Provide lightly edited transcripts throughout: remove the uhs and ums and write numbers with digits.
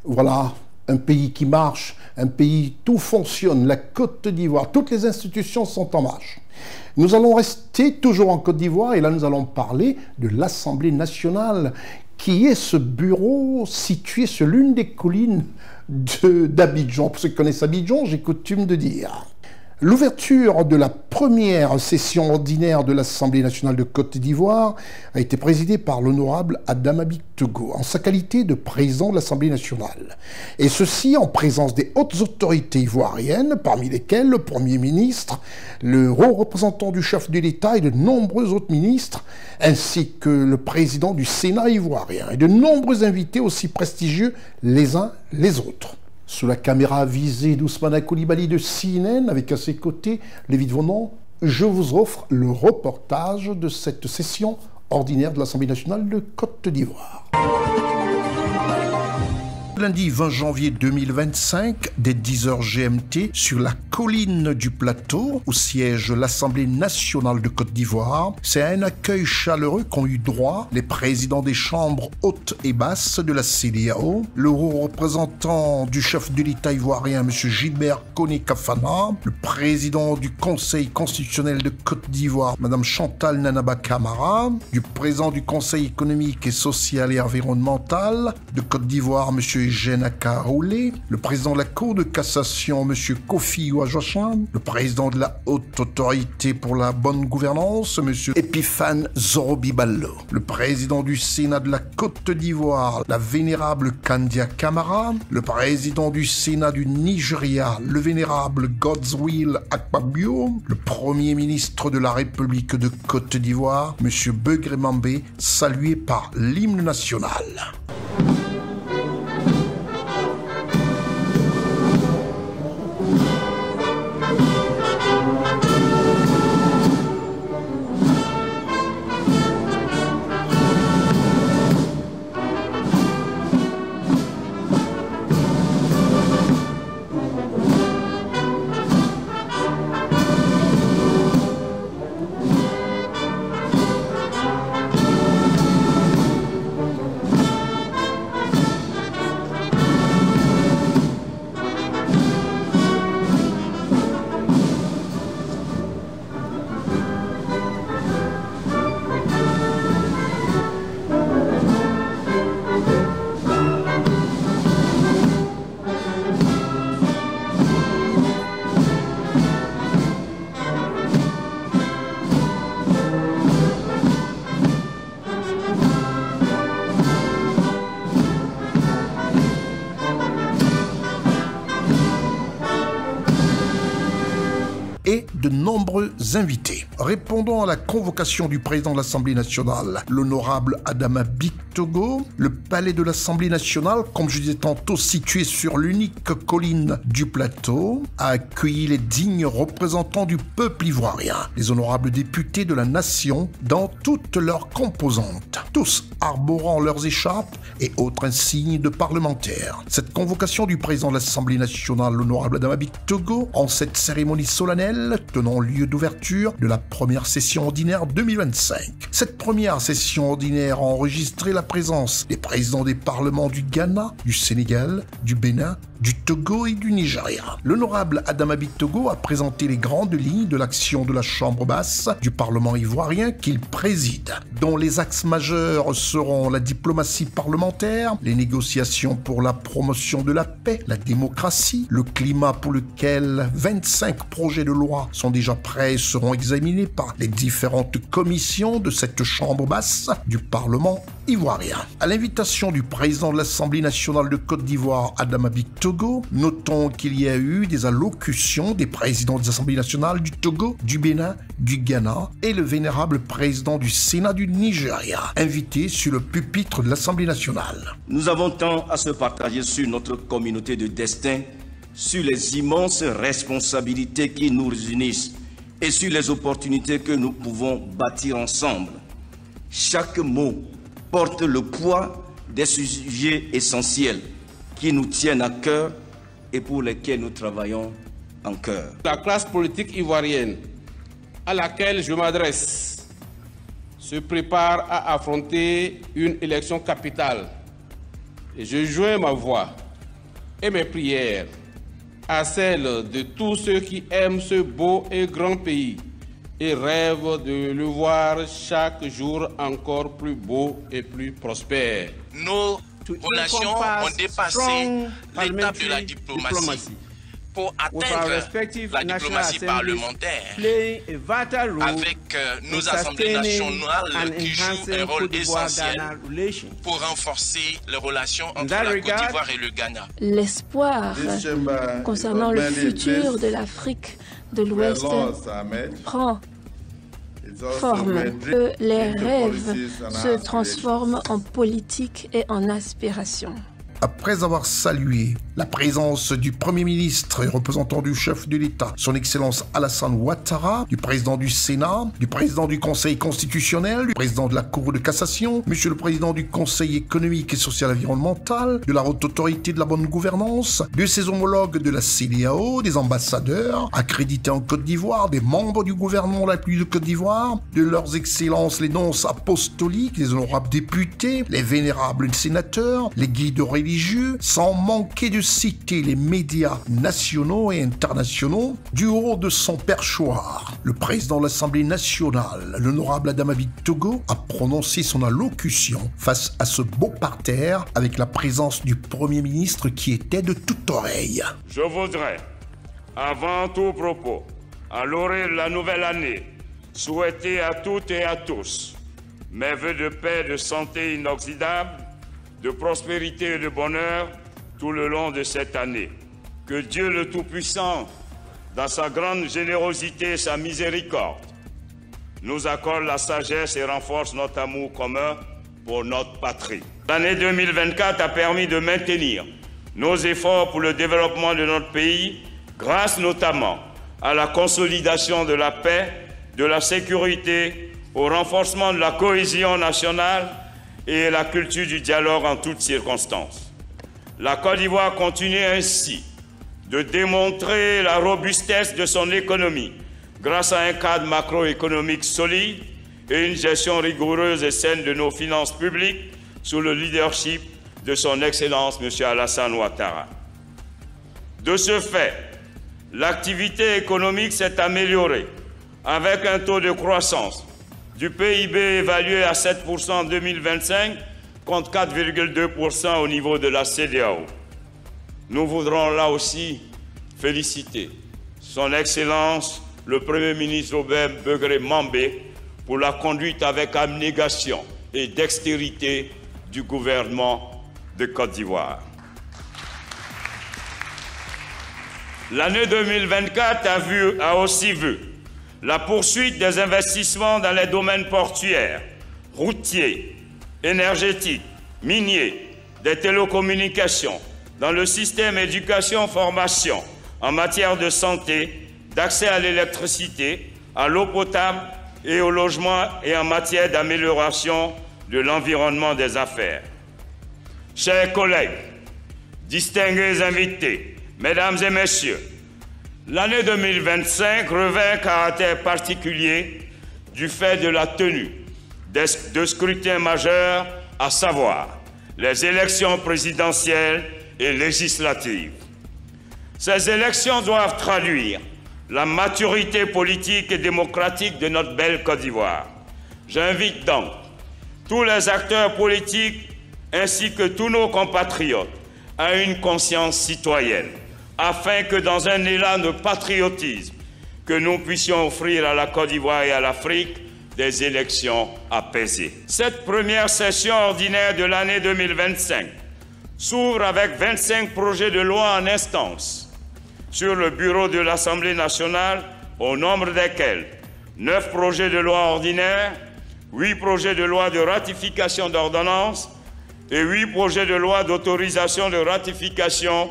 Voilà, un pays qui marche, un pays, tout fonctionne, la Côte d'Ivoire, toutes les institutions sont en marche. Nous allons rester toujours en Côte d'Ivoire et là nous allons parler de l'Assemblée nationale qui est ce bureau situé sur l'une des collines d'Abidjan. Pour ceux qui connaissent Abidjan, j'ai coutume de dire. L'ouverture de la première session ordinaire de l'Assemblée nationale de Côte d'Ivoire a été présidée par l'honorable Adama Bictogo en sa qualité de président de l'Assemblée nationale. Et ceci en présence des hautes autorités ivoiriennes, parmi lesquelles le Premier ministre, le haut représentant du chef de l'État et de nombreux autres ministres, ainsi que le président du Sénat ivoirien et de nombreux invités aussi prestigieux les uns les autres. Sous la caméra visée d'Ousmane Coulibaly de CNN, avec à ses côtés Lévi Vonon, je vous offre le reportage de cette session ordinaire de l'Assemblée nationale de Côte d'Ivoire. Lundi 20 janvier 2025, dès 10h GMT, sur la colline du plateau où siège l'Assemblée nationale de Côte d'Ivoire, c'est à un accueil chaleureux qu'ont eu droit les présidents des chambres hautes et basses de la CEDEAO, le haut représentant du chef de l'État ivoirien M. Gilbert Koné Kafana, le président du Conseil constitutionnel de Côte d'Ivoire Mme Chantal Nanaba Camara, du président du Conseil économique et social et environnemental de Côte d'Ivoire M. Jenaka Roulé, le président de la Cour de cassation, M. Kofi Ouajochan, le président de la Haute Autorité pour la Bonne Gouvernance, M. Epiphane Zorobiballo, le président du Sénat de la Côte d'Ivoire, la vénérable Kandia Camara, le président du Sénat du Nigeria, le vénérable Godswill Akpabio, le premier ministre de la République de Côte d'Ivoire, M. Begré Mambé, salué par l'hymne national. Et de nombreux invités. Répondant à la convocation du président de l'Assemblée nationale, l'honorable Adama Bictogo, le palais de l'Assemblée nationale, comme je disais tantôt, situé sur l'unique colline du plateau, a accueilli les dignes représentants du peuple ivoirien, les honorables députés de la nation dans toutes leurs composantes, tous arborant leurs écharpes et autres insignes de parlementaires. Cette convocation du président de l'Assemblée nationale, l'honorable Adama Bictogo, en cette cérémonie solennelle tenant lieu d'ouverture de la première session ordinaire 2025. Cette première session ordinaire a enregistré la présence des présidents des parlements du Ghana, du Sénégal, du Bénin, du Togo et du Nigeria. L'honorable Adama Bictogo a présenté les grandes lignes de l'action de la Chambre basse du Parlement ivoirien qu'il préside, dont les axes majeurs seront la diplomatie parlementaire, les négociations pour la promotion de la paix, la démocratie, le climat pour lequel 25 projets de loi sont déjà prêts et seront examinés par les différentes commissions de cette Chambre basse du Parlement ivoirien. À l'invitation du président de l'Assemblée nationale de Côte d'Ivoire, Adama Bictogo, notons qu'il y a eu des allocutions des présidents des assemblées nationales du Togo, du Bénin, du Ghana et le vénérable président du Sénat du Nigeria, invités sur le pupitre de l'Assemblée nationale. Nous avons tant à se partager sur notre communauté de destin, sur les immenses responsabilités qui nous unissent et sur les opportunités que nous pouvons bâtir ensemble. Chaque mot porte le poids des sujets essentiels qui nous tiennent à cœur et pour lesquels nous travaillons en cœur. La classe politique ivoirienne à laquelle je m'adresse se prépare à affronter une élection capitale et je joins ma voix et mes prières à celles de tous ceux qui aiment ce beau et grand pays et rêvent de le voir chaque jour encore plus beau et plus prospère. Nos relations ont dépassé l'étape de la diplomatie pour atteindre la diplomatie parlementaire avec nos assemblées nationales qui jouent un rôle essentiel pour renforcer les relations entre la Côte d'Ivoire et le Ghana. L'espoir concernant le futur de l'Afrique de l'Ouest prend forme. Les rêves se transforment en politique et en aspiration. Après avoir salué la présence du Premier ministre et représentant du chef de l'État, son Excellence Alassane Ouattara, du président du Sénat, du président du Conseil constitutionnel, du président de la Cour de cassation, monsieur le président du Conseil économique et social environnemental, de la Haute Autorité de la bonne gouvernance, de ses homologues de la CEDEAO, des ambassadeurs accrédités en Côte d'Ivoire, des membres du gouvernement de la République de Côte d'Ivoire, de leurs excellences les nonces apostoliques, les honorables députés, les vénérables sénateurs, les guides religieux, sans manquer de citer les médias nationaux et internationaux. Du haut de son perchoir, le président de l'Assemblée nationale, l'honorable Adama Bictogo, a prononcé son allocution face à ce beau parterre avec la présence du Premier ministre qui était de toute oreille. Je voudrais, avant tout propos, à l'orée de la nouvelle année, souhaiter à toutes et à tous mes vœux de paix, de santé inoxydable, de prospérité et de bonheur tout le long de cette année. Que Dieu le Tout-Puissant, dans sa grande générosité et sa miséricorde, nous accorde la sagesse et renforce notre amour commun pour notre patrie. L'année 2024 a permis de maintenir nos efforts pour le développement de notre pays, grâce notamment à la consolidation de la paix, de la sécurité, au renforcement de la cohésion nationale et la culture du dialogue en toutes circonstances. La Côte d'Ivoire continue ainsi de démontrer la robustesse de son économie grâce à un cadre macroéconomique solide et une gestion rigoureuse et saine de nos finances publiques sous le leadership de son Excellence M. Alassane Ouattara. De ce fait, l'activité économique s'est améliorée avec un taux de croissance du PIB évalué à 7% en 2025 contre 4,2% au niveau de la CEDEAO. Nous voudrons là aussi féliciter son Excellence le Premier ministre Robert Begré Mambé pour la conduite avec abnégation et dextérité du gouvernement de Côte d'Ivoire. L'année 2024 a aussi vu la poursuite des investissements dans les domaines portuaires, routiers, énergétiques, miniers, des télécommunications, dans le système éducation-formation, en matière de santé, d'accès à l'électricité, à l'eau potable et au logement et en matière d'amélioration de l'environnement des affaires. Chers collègues, distingués invités, mesdames et messieurs, l'année 2025 revêt un caractère particulier du fait de la tenue de scrutins majeurs, à savoir les élections présidentielles et législatives. Ces élections doivent traduire la maturité politique et démocratique de notre belle Côte d'Ivoire. J'invite donc tous les acteurs politiques ainsi que tous nos compatriotes à une conscience citoyenne, afin que dans un élan de patriotisme, que nous puissions offrir à la Côte d'Ivoire et à l'Afrique des élections apaisées. Cette première session ordinaire de l'année 2025 s'ouvre avec 25 projets de loi en instance sur le bureau de l'Assemblée nationale, au nombre desquels 9 projets de loi ordinaires, 8 projets de loi de ratification d'ordonnances et 8 projets de loi d'autorisation de ratification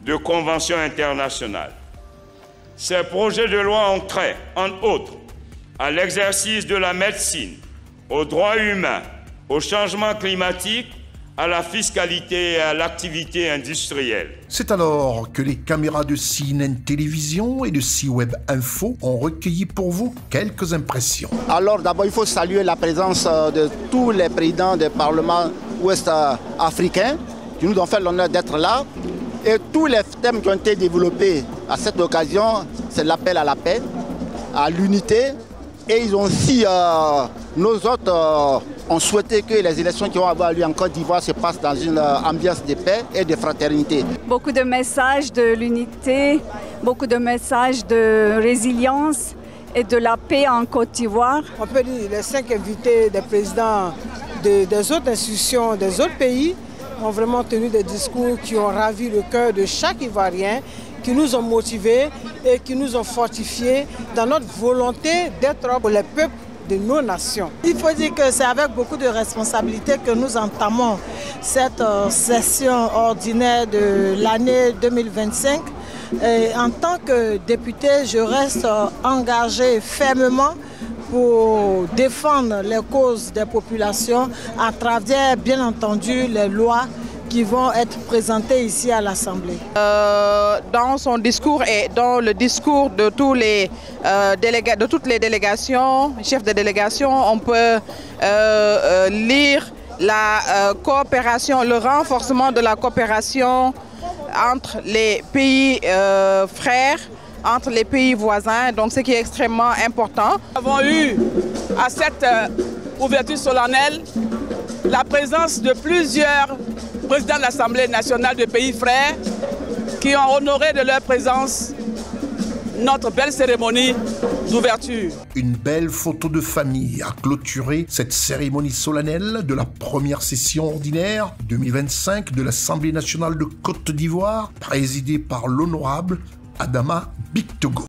de conventions internationales. Ces projets de loi ont trait, entre autres, à l'exercice de la médecine, aux droits humains, au changement climatique, à la fiscalité et à l'activité industrielle. C'est alors que les caméras de CNN Télévision et de C-Web Info ont recueilli pour vous quelques impressions. Alors d'abord, il faut saluer la présence de tous les présidents des parlements ouest-africains qui nous ont fait l'honneur d'être là. Et tous les thèmes qui ont été développés à cette occasion, c'est l'appel à la paix, à l'unité. Et ils ont aussi, nos hôtes ont souhaité que les élections qui vont avoir lieu en Côte d'Ivoire se passent dans une ambiance de paix et de fraternité. Beaucoup de messages de l'unité, beaucoup de messages de résilience et de la paix en Côte d'Ivoire. On peut dire les 5 invités des présidents des autres institutions, des autres pays ont vraiment tenu des discours qui ont ravi le cœur de chaque Ivoirien, qui nous ont motivés et qui nous ont fortifiés dans notre volonté d'être pour les peuples de nos nations. Il faut dire que c'est avec beaucoup de responsabilité que nous entamons cette session ordinaire de l'année 2025. Et en tant que député, je reste engagé fermement pour défendre les causes des populations à travers, bien entendu, les lois qui vont être présentées ici à l'Assemblée. Dans son discours et dans le discours de toutes les délégations, chefs de délégation, on peut lire la coopération, le renforcement de la coopération entre les pays frères, entre les pays voisins, donc ce qui est extrêmement important. Nous avons eu à cette ouverture solennelle la présence de plusieurs présidents de l'Assemblée nationale de pays frères qui ont honoré de leur présence notre belle cérémonie d'ouverture. Une belle photo de famille a clôturé cette cérémonie solennelle de la première session ordinaire 2025 de l'Assemblée nationale de Côte d'Ivoire, présidée par l'honorable Adama Bictogo.